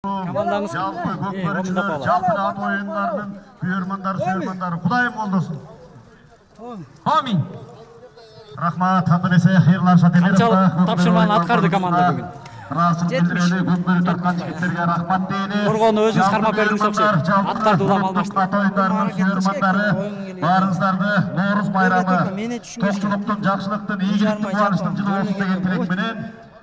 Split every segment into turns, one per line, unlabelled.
Командаңыз
жалпы ойындарының күйермандары, сүйермандары Құдайым қолдасын. Амин. Рахмат, Хандемесе, хайырлар шателер.
Қаншалық тапсырманы атқарды команда бүгін?
Расын білдірелі, көкбөрі тартқан жігіттерге рахмат дейіне.
Қорғауны өзіңіз қармап бердіңіз оқшайды. Атқарды ұлам алмашты.
Ойындарының сүйермандары, барыңыздарды Наурыз байрамы, тоқшылықтың, жақшылықтың, игіліктің, қуаныштың жылы болсын деген тілекменен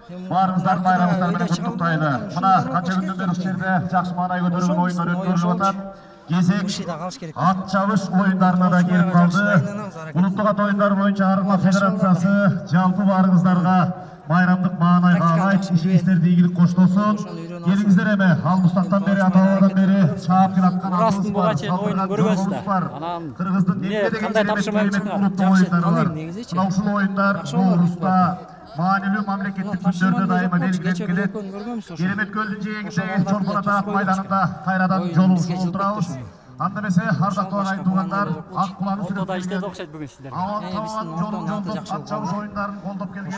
барыңыздар байрамыңыздармен құттықтайды. Мына қанша күнден бері жерде жақсы маңай көтерген ойындар өткізіліп жатады. Кезек ат шабыш ойындарына да келіп қалды. Ұлттық ат ойындары бойынша Арғымақ Федерациясы жалпы барыңыздарға байрамдық мағынайға алай, ішіңіздерді игілік қоштолсын. Келіңіздер еме, Алмұстақтан бері, Атауадан бері шағып келатқан атылыс бар, салқырған бар. Қырғыздың ұлттық ойындары бар. Наушыл ойындар Наурызда Манилүү мамлекеттик күндөрдө дайыма белгилеп келет. Керемет көлдүн жээгинде Чолпон ата майданында кайрадан жолугушуп отурабыз. Анда эмесе ардактуу ағайын туугандар, ак куланы сүрөттөргөн жолдоп ат чабыш ойындарын колдоп келген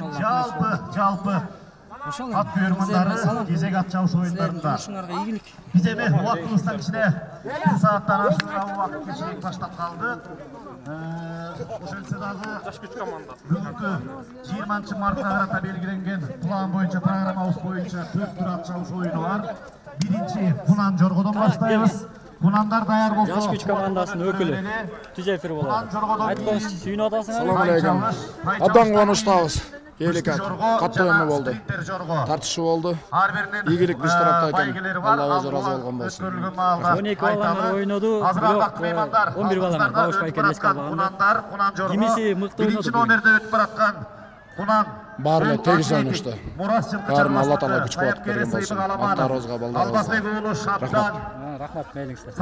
жалпы ат күйөрмандары кезек ат чабыш ойындарында. Биз эми убактыбыздан кичине 2 сааттан ашык убакыт кечигип таштап калды. Ошентсе дагы бүгүнкү 20 мартка карата белгиленген план боюнча программабыз боюнча 4 түр ат чабыш оюну бар. Биринчи Кунан Жоргодон баштайбыз. Кунандар даяр болсо.
Жаш күч командасынын өкүлү Түзефир болот. Айткоңуз сүйүнүп атасыңар.
Салам алейкум. Абдан кубанычтабыз. Элек каттуу эме болду. Тартышы болду. Ийгилик биз тарапта экен. Алла өзү разы болгон болсун.
12 баландар ойноду. Бирок 11 баландар Бабышбай экен эске алганда. Кимиси мыкты ойноду.
Биринчи номерде өтүп бараткан Кунан
баары тегиз ойношто. Баарын Алла таала күч кубат берген болсун. Аттарыбызга, балдарыбызга.
Рахмат, мейлиңиздер.